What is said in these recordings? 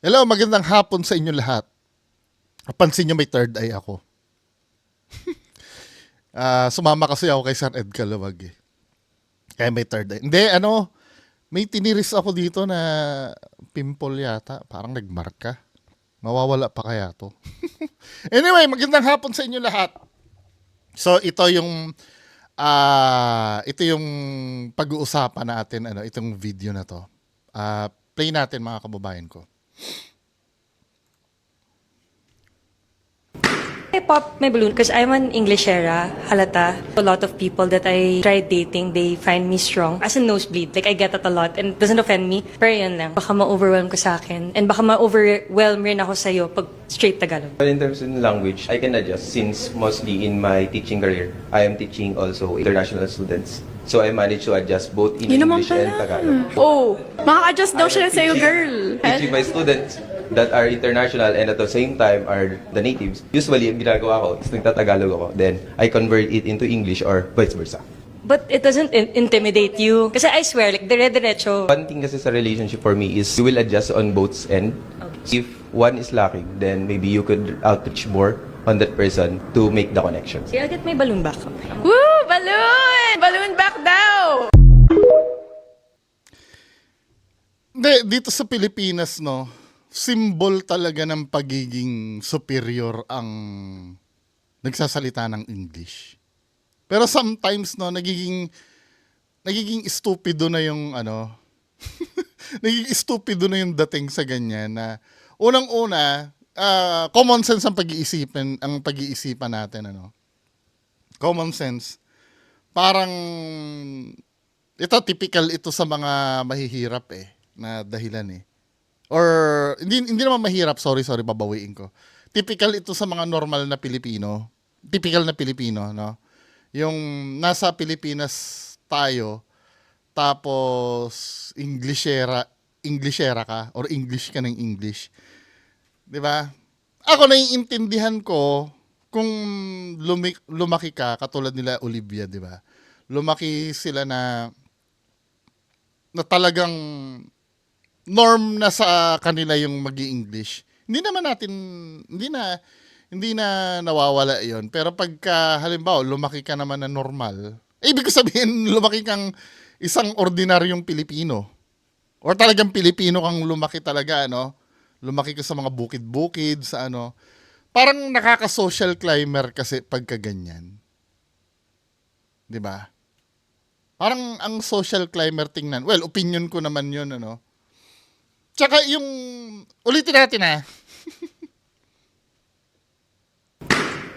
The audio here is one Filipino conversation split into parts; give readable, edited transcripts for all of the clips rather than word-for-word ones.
Hello, magandang hapon sa inyo lahat. Pansin nyo may third eye ako. Sumama kasi ako kay Sir Ed Calawag eh. Kaya may third eye. Hindi, may tiniris ako dito na pimple yata. Parang nagmarka. Mawawala pa kaya to? Anyway, magandang hapon sa inyo lahat. So, ito yung pag-uusapan natin, itong video na to. Play natin mga kababayan ko. I popped my balloon because I'm an Englishera, halata. A lot of people that I tried dating, they find me strong. As a nosebleed, like I get that a lot and it doesn't offend me. Pero yun lang, baka ma-overwhelm ka sa akin. And baka ma-overwhelm rin ako sa'yo pag straight Tagalog. Well, in terms of language, I can adjust since mostly in my teaching career, I am teaching also international students. So I manage to adjust both in Yun naman English and pala. Tagalog. Oh, maka-adjust daw siya I am sa'yo, teaching- girl. Teaching my students that are international and at the same time are the natives. Usually, ang ginagawa ko is nagtatagalog ako. Then, I convert it into English or vice versa. But it doesn't intimidate you. Kasi I swear, like, dire-diretso. One thing kasi sa relationship for me is you will adjust on both end. If one is lacking, then maybe you could outreach more on that person to make the connection. See, I'll get my balloon back. Woo! Balloon! Balloon back daw! Hindi, dito sa Pilipinas, no, symbol talaga ng pagiging superior ang nagsasalita ng English. Pero sometimes, no, nagiging stupido na yung, nagiging stupido na yung dating sa ganyan na unang-una, common sense ang pag-iisipan natin, Common sense. Parang, ito, typical ito sa mga mahihirap na dahilan Or, hindi naman mahirap, sorry, babawiin ko. Typical ito sa mga normal na Pilipino. Typical na Pilipino, no? Yung nasa Pilipinas tayo, tapos Englishera ka, or English ka ng English. 'Di ba? Ako naiintindihan ko kung lumaki ka, katulad nila Olivia, 'di ba? Lumaki sila na talagang norm na sa kanila yung magi-English. Hindi na nawawala 'yon. Pero pagka halimbawa lumaki ka naman na normal, ibig sabihin lumaki kang isang ordinaryong Pilipino. Or talagang Pilipino kang lumaki talaga, Lumaki ka sa mga bukid-bukid, sa Parang nakaka-social climber kasi pagka ganyan. 'Di ba? Parang ang social climber tingnan. Well, opinion ko naman 'yon, Tsaka yung, ulitin natin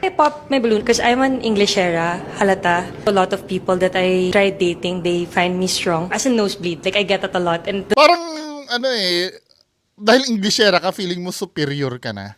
I popped my balloon because I'm an Englishera, halata. A lot of people that I tried dating, they find me strong. As a nosebleed, like I get that a lot. And Parang, dahil Englishera ka, feeling mo superior ka na.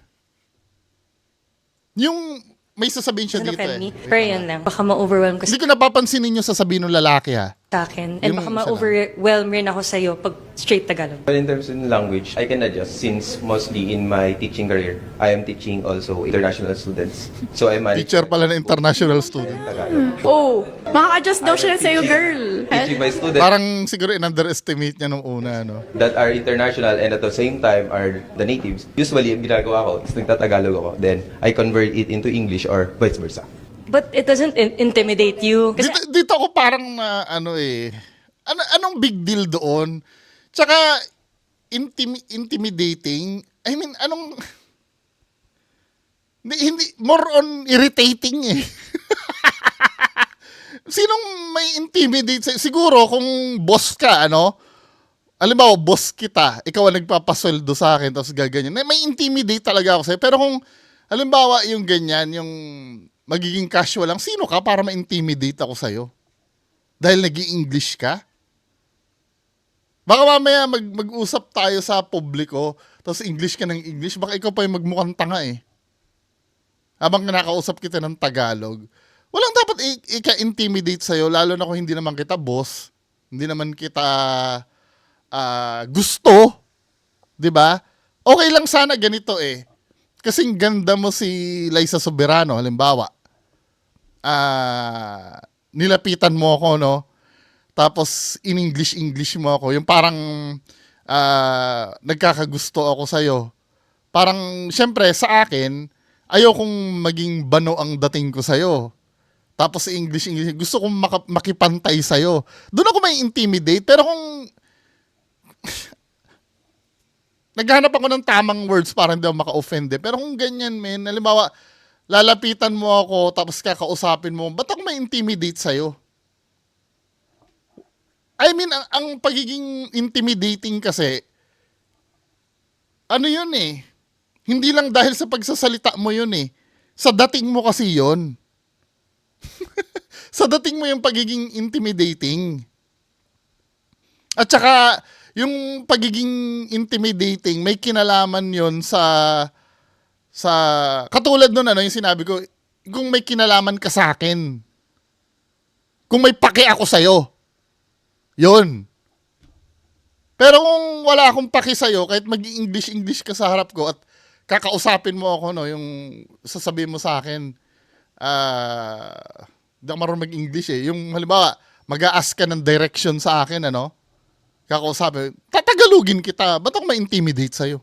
Yung, may sasabihin siya doesn't dito offend me. Pero yun lang, baka ma-overwhelm ka Hindi ko napapansin ninyo sasabihin ng lalaki sa akin. And Yung baka isa lang. ma-overwhelm rin ako sa'yo pag straight Tagalog. Well, in terms of language, I can adjust since mostly in my teaching career, I am teaching also international students. So I manage Teacher pala na international student. Tagalog. Oh, maka-adjust daw siya sa'yo, girl. Teaching my students Parang siguro in-underestimate niya nung una, that are international and at the same time are the natives. Usually, ang ginagawa ko is nagtatagalog ako. Then, I convert it into English or vice versa. But it doesn't intimidate you. Kasi Dito ako parang na, anong big deal doon? Tsaka, intimidating. I mean, hindi, more on irritating Sinong may intimidate sa'yo? Siguro kung boss ka, Halimbawa, boss kita, ikaw ang nagpapasweldo sa akin, tapos gaganyan. May intimidate talaga ako sa'yo. Pero kung, halimbawa, yung ganyan, yung magiging casual lang, sino ka para ma-intimidate ako sa'yo? Dahil nag-i-English ka? Baka mamaya mag-usap tayo sa publiko, tapos English ka ng English, baka ikaw pa yung magmukhang tanga Habang nakakausap kita ng Tagalog. Walang dapat ika-intimidate sa'yo, lalo na kung hindi naman kita boss, hindi naman kita gusto, 'di ba? Okay lang sana ganito Kasing ganda mo si Liza Soberano, halimbawa. Nilapitan mo ako, Tapos in English mo ako, yung parang nagkakagusto ako sa'yo. Parang, syempre, sa akin, ayokong maging bano ang dating ko sa'yo. Tapos English, gusto kong makipantay sa'yo. Doon ako may intimidate. Pero kung naghanap ako ng tamang words para hindi ako maka-offend. Pero kung ganyan, men, halimbawa, lalapitan mo ako, tapos kakausapin mo, ba't ako may intimidate sa'yo? I mean, ang pagiging intimidating kasi, ano yun eh, hindi lang dahil sa pagsasalita mo yun eh. Sa dating mo kasi yun. Sa dating mo yung pagiging intimidating. At saka, yung pagiging intimidating, may kinalaman yun sa katulad nun, ano, yung sinabi ko, kung may kinalaman ka sa akin. Kung may pake ako sa'yo. Yun. Pero kung wala akong pake sa'yo, kahit mag-English ka sa harap ko at kakausapin mo ako, no, yung sasabihin mo sa akin, hindi ako marunong mag-English eh. Yung halimbawa, mag-a-ask ka ng direction sa akin, ano, kakausapin, tatagalugin kita. Ba't ako ma-intimidate sa'yo?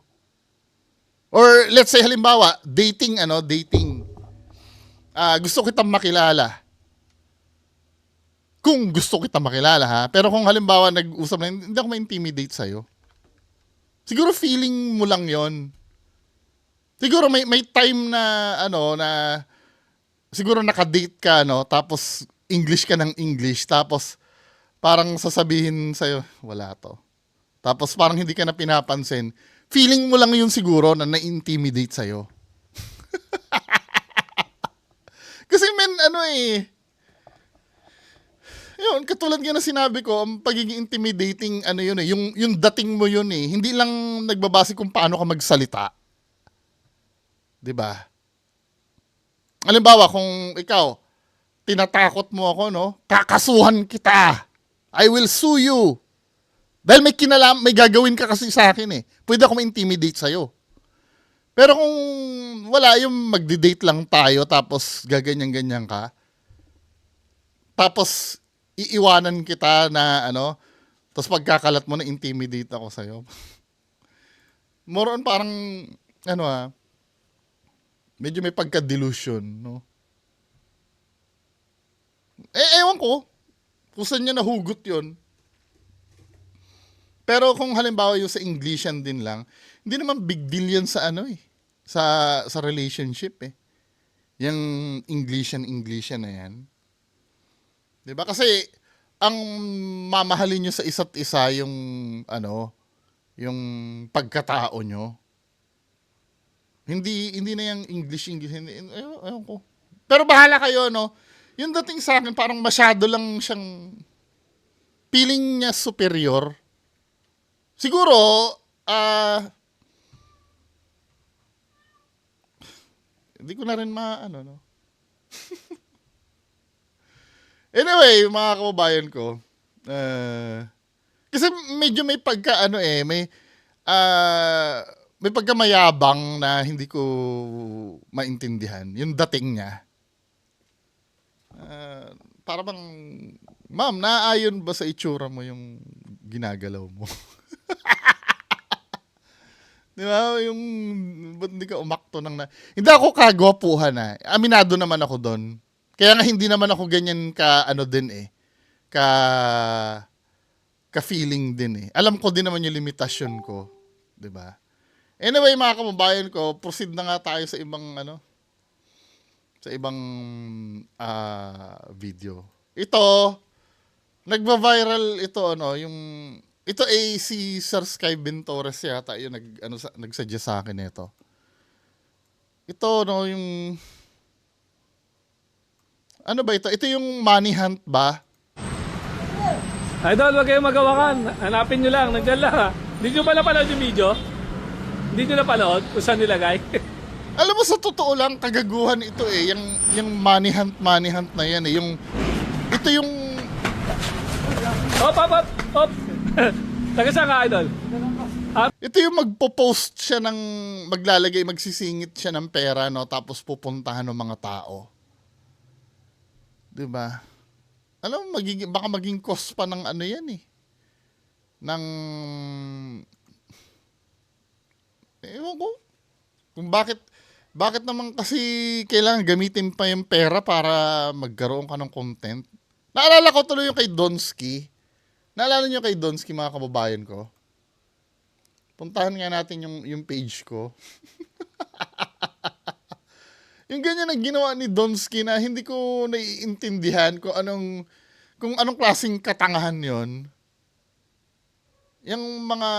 Or let's say halimbawa, dating. Gusto kitang makilala. Kung gusto kitang makilala ha. Pero kung halimbawa nag-usap na, hindi ako ma-intimidate sa'yo. Siguro feeling mo lang yon. Siguro may time na siguro naka-date ka, no, tapos English ka ng English, tapos parang sasabihin sa'yo, wala to. Tapos parang hindi ka na pinapansin. Feeling mo lang yun siguro na na-intimidate sa'yo. Kasi yun, katulad nga na sinabi ko, ang pagiging intimidating, yun eh, yung dating mo yun eh. Hindi lang nagbabase kung paano ka magsalita. 'Di ba? Halimbawa, kung ikaw, tinatakot mo ako, no? Kakasuhan kita. I will sue you. Dahil may gagawin ka kasi sa akin eh. Pwede ako ma-intimidate sa'yo. Pero kung wala, yung magdi-date lang tayo, tapos gaganyan-ganyan ka, tapos iiwanan kita na tapos pagkakalat mo na intimidate ako sa'yo. More on parang, medyo may pagka-delusion, no? Ewan ko, kung saan niya nahugot yun. Pero kung halimbawa yung sa Englishan din lang, hindi naman big deal yan sa sa relationship eh. Yung Englishan na yan. 'Di ba? Kasi ang mamahalin nyo sa isa't isa yung yung pagkatao nyo. Hindi na yung English, ewan ko. Pero bahala kayo, no? Yung dating sa akin, parang masyado lang siyang feeling niya superior. Siguro, hindi ko na rin no? Anyway, mga kababayan ko, kasi medyo may pagka, may pagkamayabang na hindi ko maintindihan. Yung dating niya. Para bang, ma'am, naaayon ba sa itsura mo yung ginagalaw mo? Di ba? Yung, ba't hindi ka umakto ng Hindi ako kagwapuhan na. Aminado naman ako doon. Kaya nga hindi naman ako ganyan din eh. Ka-feeling din eh. Alam ko din naman yung limitasyon ko. Di ba? Anyway, mga kababayan ko, proceed na nga tayo sa ibang video. Ito, nagva-viral ito ito ay si Sir Sky Bentores yata yung nagsuggest sa akin ito. Ito yung ba ito? Ito yung money hunt ba? Idol, wag kayong magawakan. Hanapin nyo lang, nandyan lang ha. Hindi nyo pa napanood yung video? Hindi nyo napanood kung saan nilagay? Alam mo, sa totoo lang, kagaguhan ito eh. Yung money hunt na yan eh. Ito yung... Hop. Taga saan ka, Idol? Ito yung magpo-post siya magsisingit siya ng pera, no? Tapos pupuntahan ng mga tao. Diba? Alam mo, baka maging cost pa ng yan eh. ng ewan ko kung bakit naman kasi kailangan gamitin pa yung pera para magkaroon ka ng content. Naalala ko tuloy yung kay Donsky. Naalala niyo kay Donsky, mga kababayan ko? Puntahan nga natin yung page ko. Yung ganyan ang ginawa ni Donsky na hindi ko naiintindihan kung anong klaseng katangahan yon. Yung mga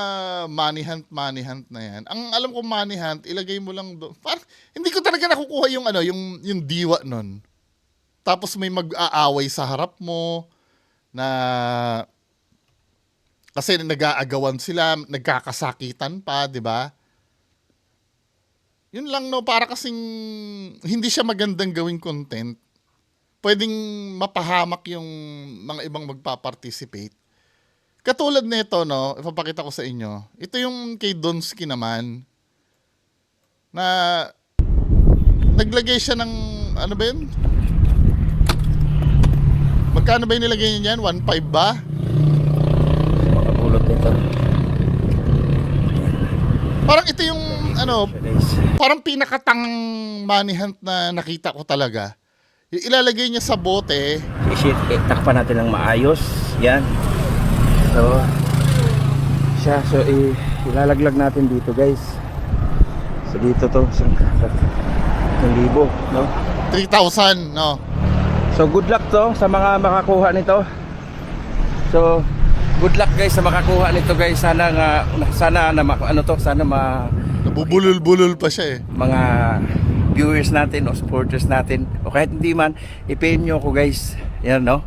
money hunt na yan. Ang alam ko money hunt, ilagay mo lang doon. Hindi ko talaga nakukuha yung diwa nun. Tapos may mag-aaway sa harap mo na kasi nag-aagawan sila, nagkakasakitan pa, di ba? Yun lang no, para kasing hindi siya magandang gawing content. Pwedeng mapahamak yung mga ibang magpa-participate. Katulad nito, no, ipapakita ko sa inyo. Ito yung kay Donsky naman na naglagay siya ng ano ba yun? Magkano ba yung nilagay niya yan? 1.5 ba? Makapulot nito. Parang ito yung ano, Guys. parang pinakatangang money hunt na nakita ko talaga. Yung ilalagay niya sa bote, Takpan natin ng maayos. Yan. So, siya. So, ilalaglag natin dito, guys. So, dito to. 1,000, no? 3,000, no? So, good luck to sa mga makakuha nito. So, good luck guys sa makakuha nito, guys. Sana Nabubulol-bulol pa siya eh. mga viewers natin o supporters natin o kahit hindi man, i-pay nyo ako, guys. Yan, no?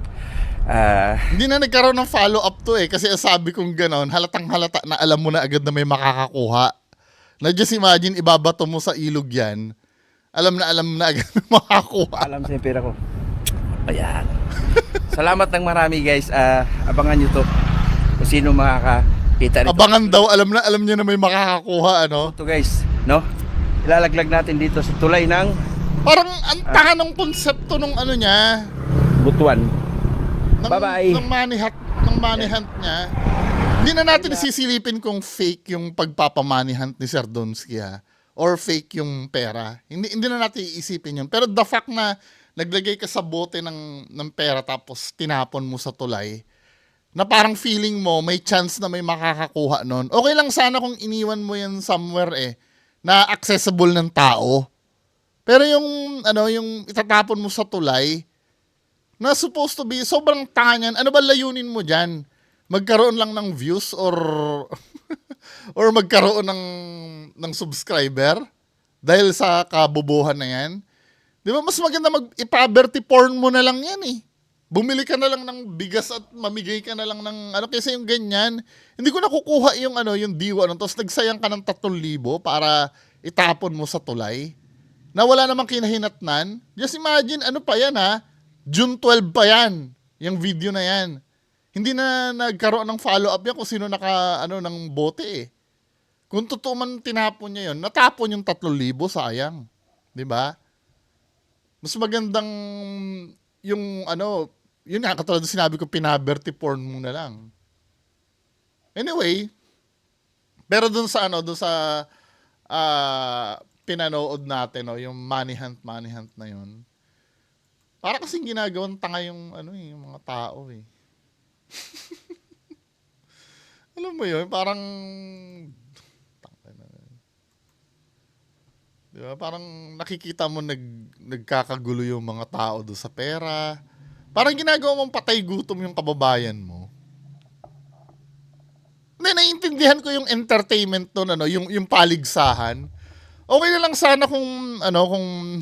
Hindi na nagkaroon ng follow-up to eh. Kasi sabi kong ganon, halatang halata na alam mo na agad na may makakakuha. Na just imagine, ibabato mo sa ilog yan. Alam na agad na makakakuha. Alam sa yung pera ko. Ayan. Salamat ng marami, guys. Abangan nyo to kung sino makakita nito. Abangan daw, alam niya na may makakakuha, ano? Ito, guys, no? Ilalaglag natin dito sa tulay ng Parang ang tanga ng konsepto nung ano niya. Butuan. Ng, Bye-bye. ng money hunt niya. Hindi na natin sisilipin kung fake yung pagpapamoney hunt ni Sir Donsky, ha? Or fake yung pera. Hindi na natin iisipin yun. Pero the fact na naglagay ka sa bote ng pera tapos tinapon mo sa tulay, na parang feeling mo may chance na may makakakuha nun. Okay lang sana kung iniwan mo yan somewhere na accessible ng tao. Pero yung itatapon mo sa tulay, na supposed to be, sobrang tanga niyan. Ano ba layunin mo dyan? Magkaroon lang ng views or or magkaroon ng subscriber dahil sa kabobohan na yan? Di ba mas maganda ipa-poverty porn mo na lang yan eh. Bumili ka na lang ng bigas at mamigay ka na lang ng kaysa yung ganyan. Hindi ko nakukuha yung diwa tapos nagsayang ka ng 3,000 para itapon mo sa tulay. Na wala namang kinahinatnan. Just imagine, pa yan ha? June 12 pa yan. Yung video na yan. Hindi na nagkaroon ng follow-up yan kung sino ng bote eh. Kung totoo man tinapon niya yun, natapon yung 3,000, sayang. Di ba? Mas magandang yung yun nga, katulad na sinabi ko, pinaberty porn mo na lang. Anyway, pero dun sa pinanood natin, yung money hunt na yun, para kasing ginagawang tanga yung yung mga tao eh. Alam mo yun, parang di ba? Parang nakikita mo nagkakagulo yung mga tao doon sa pera. Parang ginagawa mong patay gutom yung kababayan mo. Hindi, naiintindihan ko yung entertainment nun, yung paligsahan. Okay na lang sana kung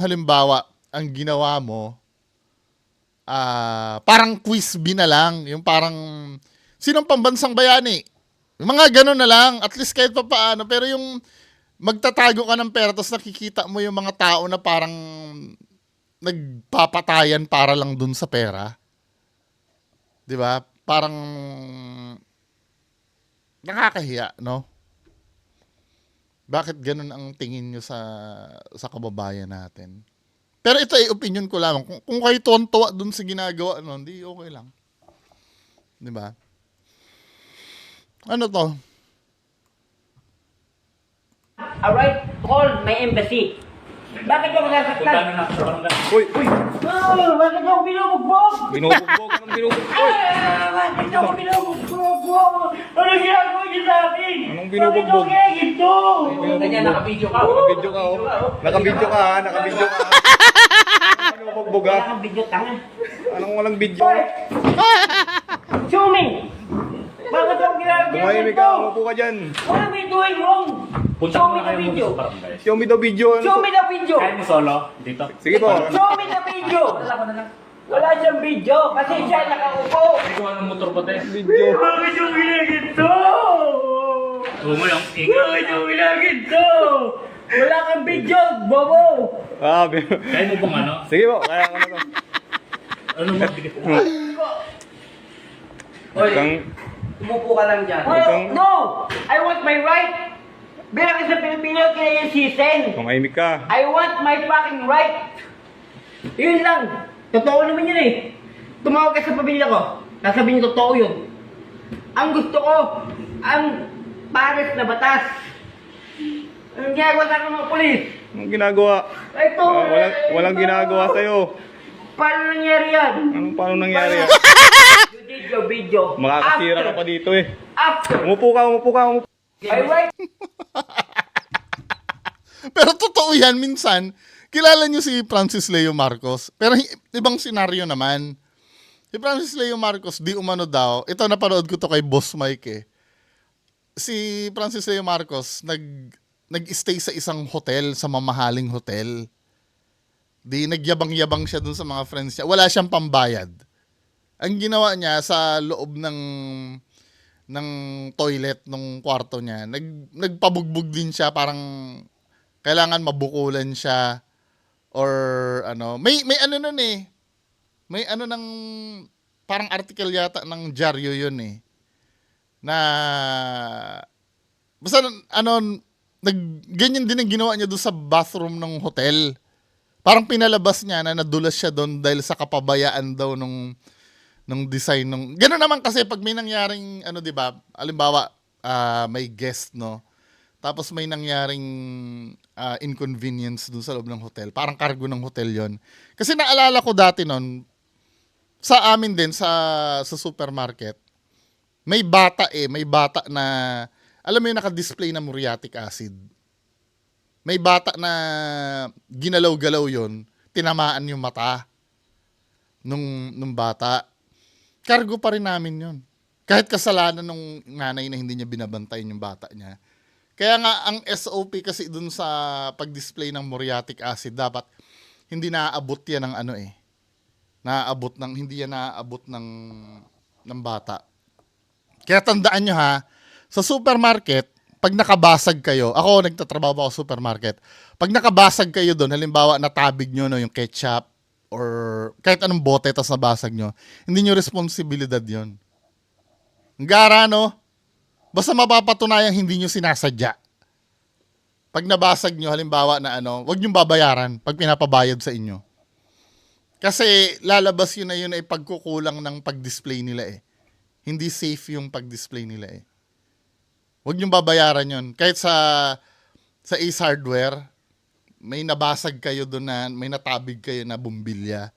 halimbawa ang ginawa mo parang quiz bee na lang, yung parang sinong pambansang bayani? Yung mga ganun na lang, at least kahit pa paano, pero yung magtatago ka ng pera tapos nakikita mo yung mga tao na parang nagpapatayan para lang dun sa pera. 'Di ba? Parang nakakahiya, no? Bakit ganun ang tingin nyo sa kababayan natin? Pero ito ay opinion ko lamang. Kung kayo tuwan-tuwa dun sa ginagawa, hindi okay lang. 'Di ba? Ano to? Alright, call my embassy. Bakit ako nasaktan? Uy! Oh, bakit ako binubugbog? Binubugbog! Anong binubugbog? Bakit ako binubugbog? Ano ginagawa niyo sa akin? Anong binubugbog? Bakit ako kaya gito? Ganyan, nakabidyo ka. Nakabidyo ka, oh. Nakabidyo ka, ha? Nakabidyo ka. Anong binubugbog, ha? Wala kang video, tanga. Anong walang video? Hoy! Sumi! Bakit ako ginagawa Tumahimik ka, umupo ka dyan. What are we doing wrong? Show me the video. Show me the video. Ano Show to? me the video. Sige po. Show me the video. Wala siyang video kasi siya nakaupo. Video. Bakit yung ginagito? Bakit yung ginagito? Wala kang video, bobo. Ah, kaya mo bang ano? Sige po, kaya ko na to. Kang, Umupo ka lang dyan. No! I want my right. Bilang isang Pilipino, kaya yung season. tumahimik ka. I want my fucking right. Yun lang. Totoo naman yun eh. Tumawag ka sa pamilya ko. Sasabihin niyo totoo yun. Ang gusto ko, ang pares na batas. Ang ginagawa sa akin mga polis. Anong ginagawa? Ito. Walang ginagawa sa'yo. Paano nangyari yan? Paano nangyari yan? You did your video. Makakasira ka pa dito eh. After. Umupo ka, umupo ka, umupo. I write. Pero totoo yan, minsan, kilala nyo si Francis Leo Marcos. Pero ibang senaryo naman. Si Francis Leo Marcos, di umano daw. Ito, napanood ko to kay Boss Mike eh. Si Francis Leo Marcos, nag-stay sa isang hotel, sa mamahaling hotel. Di nagyabang-yabang siya dun sa mga friends niya. Wala siyang pambayad. Ang ginawa niya sa loob ng toilet ng kwarto niya, nagpabugbog din siya, parang kailangan mabukulan siya or ano. May ano nun eh. May ano ng parang article yata ng dyaryo yun eh. Na basta ano ganyan din ang ginawa niya doon sa bathroom ng hotel. Parang pinalabas niya na nadulas siya doon dahil sa kapabayaan daw nung design nung. Ganoon naman kasi pag may nangyaring ano 'di ba? Halimbawa, may guest no. Tapos may nangyaring inconvenience doon sa loob ng hotel. Parang cargo ng hotel 'yon. Kasi naalala ko dati noon sa amin din sa supermarket. May bata na alam mo yung naka-display na muriatic acid. May bata na ginalaw-galaw 'yon, tinamaan yung mata nung bata. Cargo pa rin namin yun. Kahit kasalanan nung nanay na hindi niya binabantayan yung bata niya. Kaya nga, ang SOP kasi dun sa pag-display ng muriatic acid, dapat hindi naaabot yan ng ano eh. Hindi yan naaabot ng bata. Kaya tandaan nyo ha, sa supermarket, pag nakabasag kayo, ako nagtatrabaho ako sa supermarket, pag nakabasag kayo doon, halimbawa natabig nyo no, yung ketchup, or kahit anong bote tas nabasag nyo, hindi nyo responsibilidad yon. Ang gara, no? Basta mapapatunayan hindi nyo sinasadya. Pag nabasag nyo, halimbawa na ano, wag nyo babayaran pag pinapabayad sa inyo. Kasi lalabas yun ay pagkukulang ng pag-display nila eh. Hindi safe yung pag-display nila eh. Wag nyo babayaran yun. Kahit sa Ace Hardware, may nabasag kayo doon na may natabig kayo na bumbilya.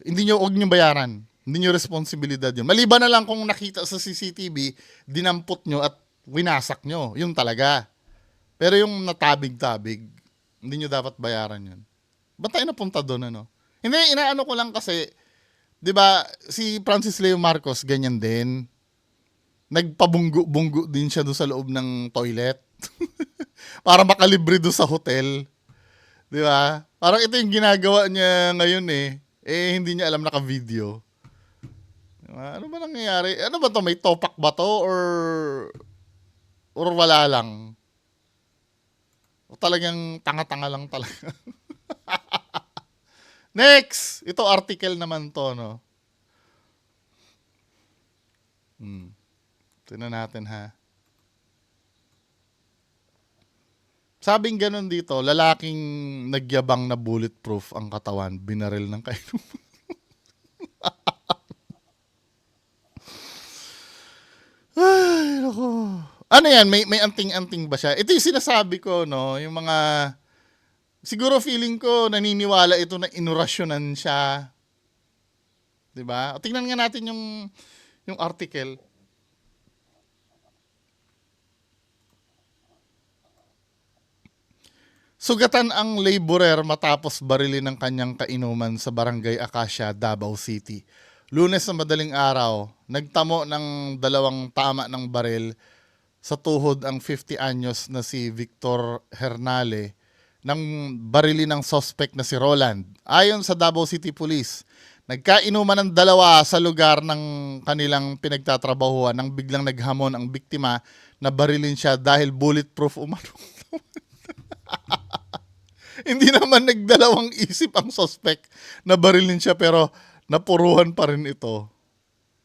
Huwag nyo bayaran. Hindi nyo responsibilidad yun. Maliban na lang kung nakita sa CCTV, dinampot nyo at winasak nyo. Yun talaga. Pero yung natabig-tabig, hindi nyo dapat bayaran yun. Ba't tayo napunta doon, ano? Hindi, inaano ko lang kasi, di ba, si Francis Leo Marcos, ganyan din. Nagpabunggo-bunggo din siya doon sa loob ng toilet. Para makalibre doon sa hotel. Di ba? Parang ito yung ginagawa niya ngayon eh. Eh, hindi niya alam naka-video. Diba? Ano ba nangyayari? Ano ba to? May topak ba to? Or wala lang? O talagang tanga-tanga lang talaga. Next! Ito article naman to, no? Tingnan natin, ha? Sabing ganun dito, lalaking nagyabang na bulletproof ang katawan, binaril ng kainuman. Naku. Ano yan? May anting-anting ba siya? Ito yung sinasabi ko, no? Yung mga... Siguro feeling ko naniniwala ito na inurasyonan siya. 'Di ba? O tingnan nga natin yung article. Sugatan ang laborer matapos barilin ng kanyang kainuman sa Barangay Acacia, Davao City. Lunes na madaling araw, nagtamo ng 2 tama ng baril sa tuhod ang 50 anyos na si Victor Hernale ng barilin ng suspect na si Roland. Ayon sa Davao City Police, nagkainuman ng 2 sa lugar ng kanilang pinagtatrabahuan nang biglang naghamon ang biktima na barilin siya dahil bulletproof umano. Hindi naman nagdalawang isip ang suspect na barilin siya pero napuruhan pa rin ito.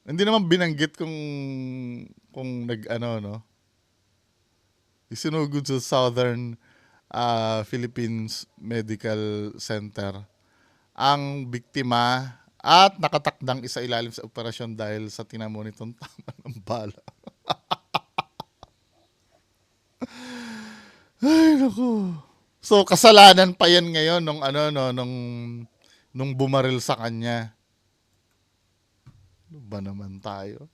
Hindi naman binanggit kung nag-ano, no? Isinugod sa Southern Philippines Medical Center ang biktima at nakatakdang isa ilalim sa operasyon dahil sa tinamo nitong tama ng bala. Ay, naku. So, kasalanan pa yan ngayon nung bumaril sa kanya. Ano ba naman tayo?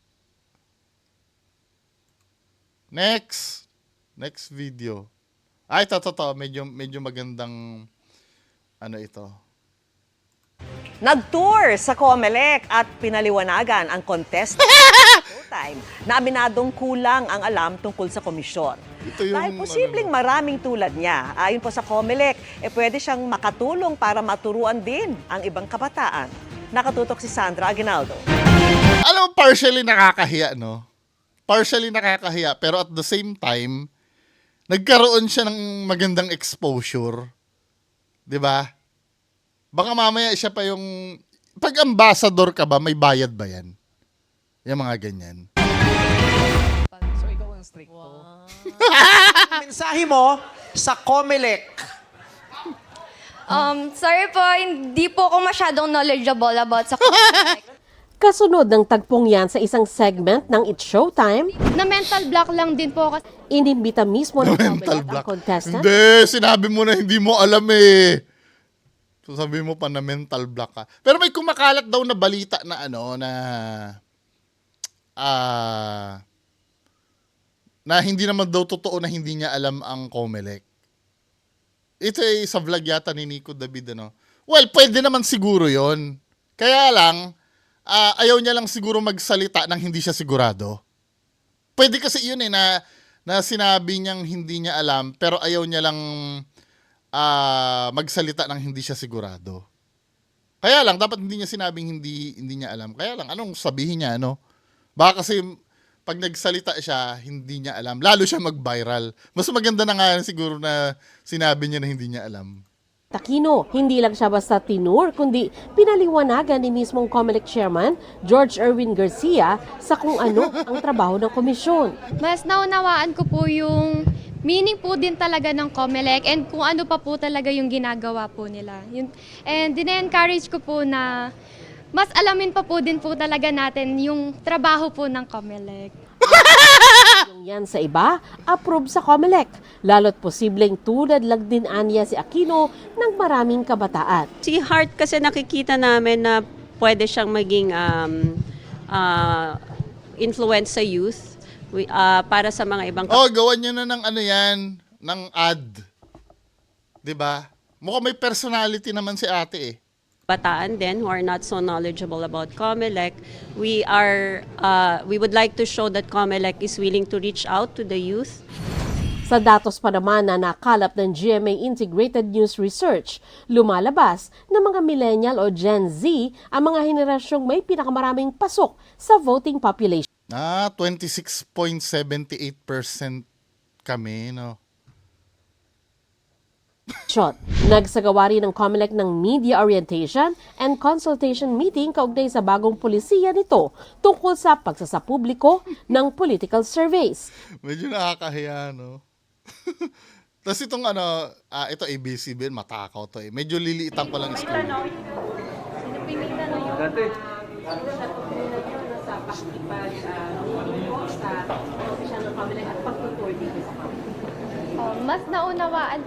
Next video. Ay, totoo. Medyo magandang ano ito. Nag-tour sa COMELEC at pinaliwanagan ang contestant Showtime na aminadong kulang ang alam tungkol sa komisyon. Ito yung, Dahil posibleng maraming tulad niya, ayon po sa COMELEC, pwede siyang makatulong para maturuan din ang ibang kabataan. Nakatutok si Sandra Aguinaldo. Alam mo, partially nakakahiya, no? Partially nakakahiya, pero at the same time, nagkaroon siya ng magandang exposure. 'Di ba? Baka mamaya siya pa yung... Pag ambassador ka ba, may bayad ba yan? Yung mga ganyan. So, ikaw ang strict ko. Mensahe mo sa COMELEC. Sorry po, hindi po ako masyadong knowledgeable about sa COMELEC. Kasunod ng tagpong yan sa isang segment ng It's Showtime, Na mental block lang din po ako. inimbita mismo ng Mental COMELEC ang block. contestant. Hindi, sinabi mo na hindi mo alam eh. So sabi mo pa na mental block ka. Pero may kumakalat daw na balita na na hindi naman daw totoo na hindi niya alam ang COMELEC. Ito ay sa vlog yata ni Nico David, ano. Well, pwede naman siguro yon. Kaya lang, ayaw niya lang siguro magsalita nang hindi siya sigurado. Pwede kasi yun eh, na sinabi niyang hindi niya alam, pero ayaw niya lang magsalita nang hindi siya sigurado. Kaya lang, dapat hindi niya sinabing hindi niya alam. Kaya lang, anong sabihin niya, ano? Baka kasi pag nagsalita siya, hindi niya alam. Lalo siya mag-viral. Mas maganda na nga siguro na sinabi niya na hindi niya alam. Aquino, hindi lang siya basta tinur, kundi pinaliwanagan ni mismong COMELEC chairman, George Erwin Garcia, sa kung ano ang trabaho ng komisyon. Mas naunawaan ko po yung meaning po din talaga ng COMELEC and kung ano pa po talaga yung ginagawa po nila. And din-encourage ko po na mas alamin pa po din po talaga natin yung trabaho po ng COMELEC. Yung yan sa iba, approve sa COMELEC. Lalo't posibleng tulad lang din aniya si Aquino ng maraming kabataan. Si Hart kasi nakikita namin na pwede siyang maging influence sa youth para sa mga ibang... Gawan niya na ng ano yan, ng ad. 'Di ba? Mukhang may personality naman si ate eh. Bataan din who are not so knowledgeable about COMELEC. We would like to show that COMELEC is willing to reach out to the youth. Sa datos pa naman na nakalap ng GMA Integrated News Research, lumalabas na mga millennial o Gen Z ang mga henerasyong may pinakamaraming pasok sa voting population. 26.78% kami, no? Nagsagawa rin ng COMELEC ng media orientation and consultation meeting kaugnay sa bagong polisiya nito tungkol sa pagsasapubliko ng political surveys. Medyo nakakahiya, no? Tapos itong ito ABCBN, matakaw to eh. Medyo liliitan pa lang school. Sino pinita na yung sa Comelec at pagtutour dito sa Comelec? Mas naunawaan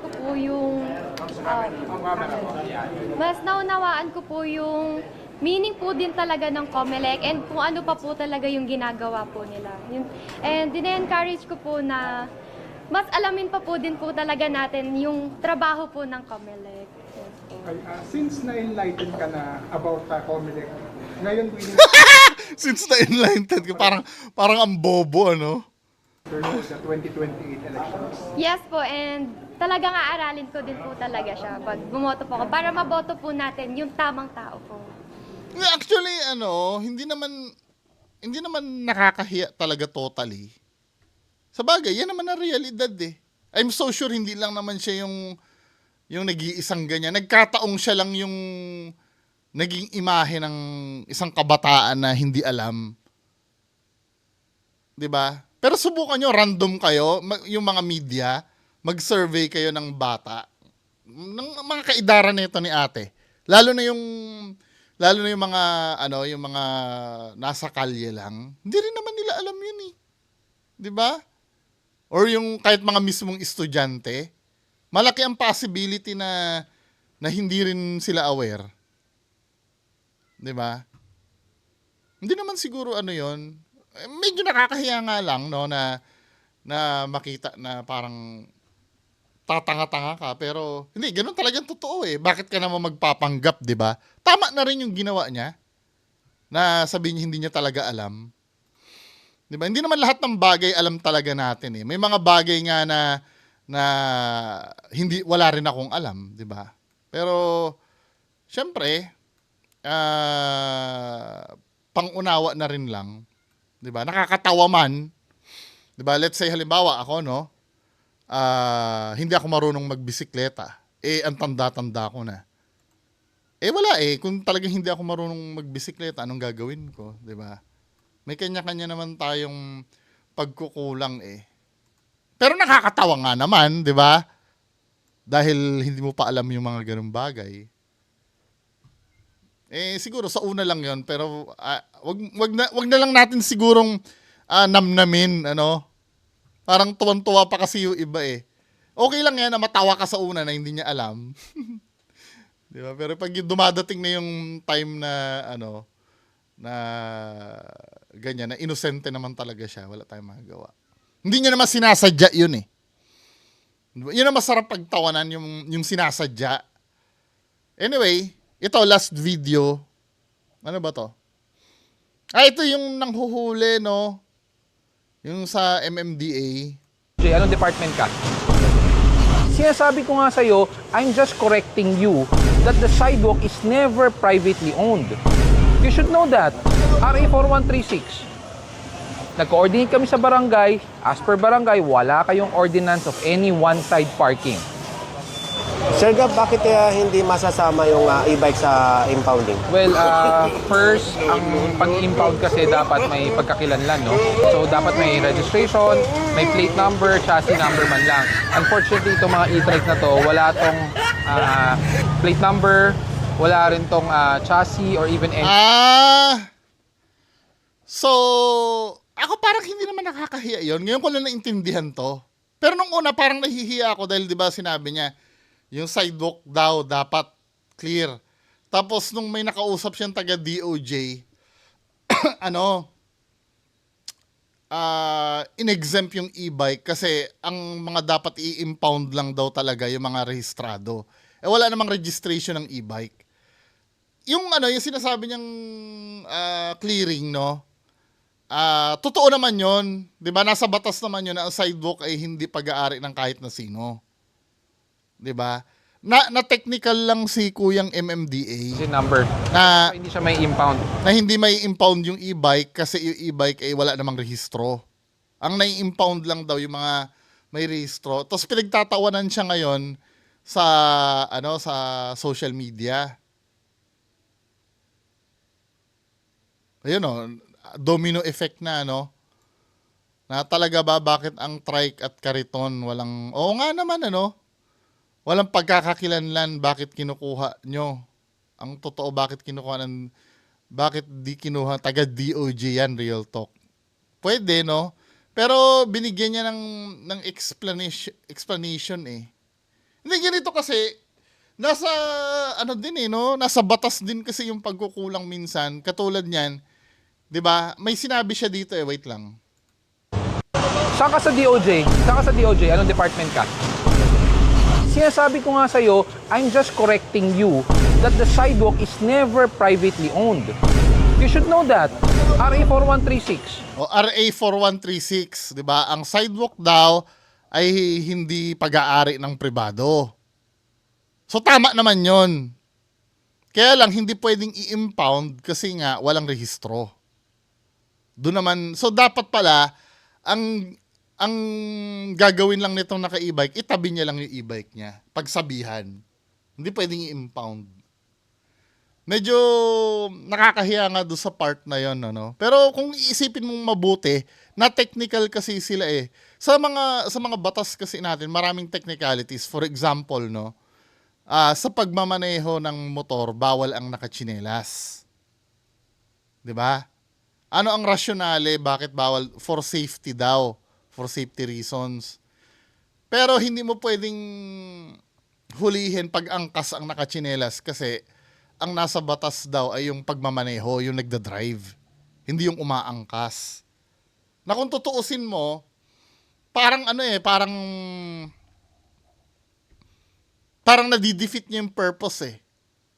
ko po yung meaning po din talaga ng Comelec and kung ano pa po talaga yung ginagawa po nila. And dine-encourage ko po na mas alamin pa po din po talaga natin yung trabaho po ng Comelec. Yes po. Since na-enlighten ka na about Comelec, ngayon Since na-enlightened ka, parang ang bobo, ano? sa 2028 elections. Yes po, and talagang aaralin ko din po talaga siya pag bumoto po ako para maboto po natin yung tamang tao po. Actually, hindi naman nakakahiya talaga totally. Sa bagay, yan naman ang realidad eh. I'm so sure hindi lang naman siya yung nag-iisang ganyan. Nagkataong siya lang yung naging imahe ng isang kabataan na hindi alam. 'Di ba? Pero subukan nyo, random kayo, yung mga media, mag-survey kayo ng bata, ng mga kaidara nito ni ate. Lalo na yung mga yung mga nasa kalye lang, hindi rin naman nila alam yun eh. 'Di ba? Or yung kahit mga mismong estudyante, malaki ang possibility na hindi rin sila aware. 'Di ba? Hindi naman siguro yun. Medyo nakakahiya nga lang no na makita na parang tatanga-tanga ka pero hindi ganoon talagang totoo eh. Bakit ka naman magpapanggap, 'di ba? Tama na rin yung ginawa niya na sabihin niya hindi niya talaga alam. 'Di ba? Hindi naman lahat ng bagay alam talaga natin eh. May mga bagay nga na wala rin akong alam, 'di ba? Pero syempre pangunawa na rin lang. 'Di ba? Nakakatawa man. 'Di ba? Let's say halimbawa ako hindi ako marunong magbisikleta. Ang tanda-tanda ko na. Wala kung talagang hindi ako marunong magbisikleta, anong gagawin ko, 'di ba? May kanya-kanya naman tayong pagkukulang eh. Pero nakakatawa nga naman, 'di ba? Dahil hindi mo pa alam yung mga ganung bagay. Siguro sa una lang 'yon, pero wag na lang natin sigurong namnamin, Parang tuwan-tuwa pa kasi yung iba eh. Okay lang yan na matawa ka sa una na hindi niya alam. 'Di ba? Pero pag dumadating na yung time na na ganyan, na inosente naman talaga siya, wala tayong magagawa. Hindi niya naman sinasadya yun eh. Yun ang masarap pagtawanan, yung sinasadya. Anyway, ito, last video. Ano ba to? Ito yung nanghuhuli, no? Yung sa MMDA. Anong department ka? Sinasabi ko nga sa'yo, I'm just correcting you that the sidewalk is never privately owned. You should know that. RA 4136. Nag-coordinate kami sa barangay. As per barangay, wala kayong ordinance of any one-side parking. Sir Gab, bakit hindi masasama yung e-bike sa impounding? Well, first, ang pag-impound kasi dapat may pagkakilanlan, no? So, dapat may registration, may plate number, chassis number man lang. Unfortunately, itong mga e-trike na to, wala tong plate number, wala rin tong chassis or even any... So, ako parang hindi naman nakakahiya yun. Ngayon ko lang naintindihan to. Pero nung una, parang nahihiya ako dahil, di ba, sinabi niya, yung sidewalk daw dapat clear. Tapos nung may nakausap siyang taga DOJ, in-exempt yung e-bike kasi ang mga dapat i-impound lang daw talaga yung mga rehistrado. Wala namang registration ng e-bike. Yung yung sinasabi niyang clearing, no? Totoo naman yun. 'Di ba? Nasa batas naman yun na ang sidewalk ay hindi pag-aari ng kahit na sino. 'Di ba? Na technical lang si Kuyang MMDA. Kasi number. Na hindi siya may impound. Na hindi may impound yung e-bike kasi yung e-bike ay wala namang rehistro. Ang nai-impound lang daw yung mga may rehistro. Tapos pinagtatawanan siya ngayon sa sa social media. Ayun domino effect na na talaga ba bakit ang trike at kariton walang nga naman walang pagkakakilanlan, bakit kinukuha nyo? Ang totoo, bakit di kinuha taga DOJ yan, real talk. Pwede, no? Pero binigyan niya ng explanation eh. Hindi, ganito kasi, nasa, ano din eh, no? Nasa batas din kasi yung pagkukulang minsan. Katulad niyan, di ba? May sinabi siya dito eh, wait lang. Saan ka sa DOJ? Saan ka sa DOJ? Anong department ka? Sinasabi ko nga sa'yo, I'm just correcting you that the sidewalk is never privately owned. You should know that. RA 4136. O RA 4136, 'di ba? Ang sidewalk daw ay hindi pag-aari ng pribado. So tama naman 'yon. Kaya lang hindi pwedeng i-impound kasi nga walang rehistro. Doon naman, so dapat pala ang gagawin lang nitong naka-e-bike, itabi niya lang yung e-bike niya. Pagsabihan. Hindi pwedeng i-impound. Medyo nakakahiya nga doon sa part na yon, ano. Pero kung iisipin mong mabuti, na technical kasi sila eh. Sa mga batas kasi natin, maraming technicalities. For example, no, sa pagmamaneho ng motor, bawal ang nakatsinelas. 'Di ba? Ano ang rasyonale bakit bawal? For safety daw, for safety reasons. Pero hindi mo pwedeng hulihin pag angkas ang nakatsinelas kasi ang nasa batas daw ay yung pagmamaneho, yung nagda-drive. Hindi yung umaangkas. Na kung tutuusin mo, parang ano eh, parang nadidefeat niya yung purpose eh.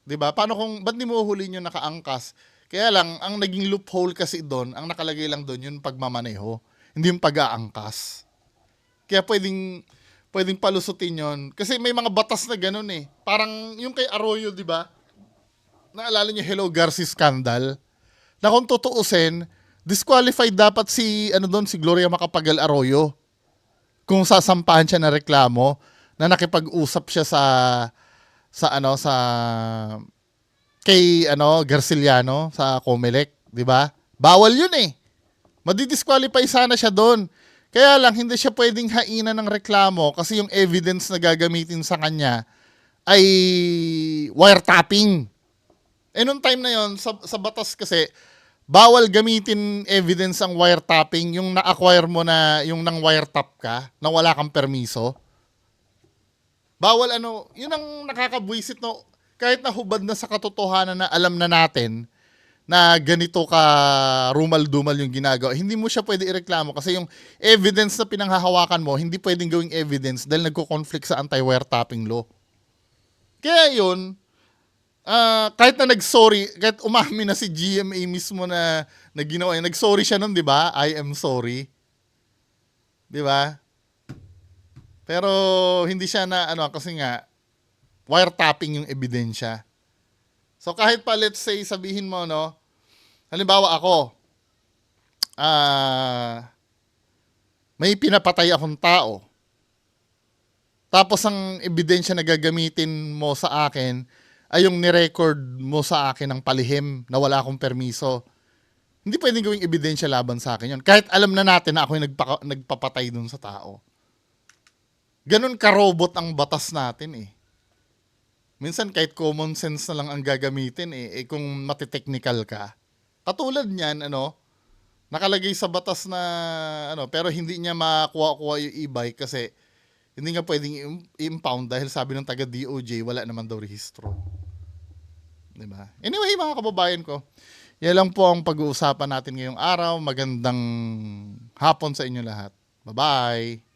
'Di ba? Paano kung, ba't di mo hulihin yung nakaangkas? Kaya lang, ang naging loophole kasi doon, ang nakalagay lang doon, yung pagmamaneho. Hindi yung pag-aangkas. Kaya pwedeng palusutin yon. Kasi may mga batas na ganun eh. Parang yung kay Arroyo, di ba? Naalala niyo Hello Garcia scandal? Na kung tutuusin, disqualified dapat si Gloria Macapagal Arroyo. Kung sasampahan siya na reklamo na nakipag-usap siya sa kay Garciliano sa Comelec, 'di ba? Bawal 'yun eh. Madi-disqualify sana siya doon. Kaya lang hindi siya pwedeng hainan ng reklamo kasi yung evidence na gagamitin sa kanya ay wiretapping. Nung time na yon, sa batas kasi, bawal gamitin evidence ang wiretapping, yung na-acquire mo na, yung nang wiretap ka, na wala kang permiso. Bawal yun ang nakakabwisit, no? Kahit na hubad na sa katotohanan na alam na natin na ganito ka rumal-dumal yung ginagawa, hindi mo siya pwede ireklamo kasi yung evidence na pinanghahawakan mo, hindi pwedeng gawing evidence dahil nagko-conflict sa anti-wiretapping law. Kaya yun, kahit na nag-sorry, kahit umamin na si GMA mismo na ginawa, nag-sorry siya nun, di ba? I am sorry. Di ba? Pero hindi siya na, kasi nga, wiretapping yung ebidensya. So kahit pa, let's say, sabihin mo, no, halimbawa ako, may pinapatay akong tao. Tapos ang ebidensya na gagamitin mo sa akin ay yung nirecord mo sa akin ng palihim na wala akong permiso. Hindi pwedeng gawing ebidensya laban sa akin yun. Kahit alam na natin na ako yung nagpapatay dun sa tao. Ganun karobot ang batas natin eh. Minsan kahit common sense na lang ang gagamitin eh kung matitechnical ka. Katulad niyan, nakalagay sa batas na, pero hindi niya makuha yung e-bike kasi hindi nga pwedeng i-impound dahil sabi ng taga DOJ, wala naman daw rehistro. Diba? Anyway, mga kababayan ko, yan lang po ang pag-uusapan natin ngayong araw. Magandang hapon sa inyo lahat. Bye-bye!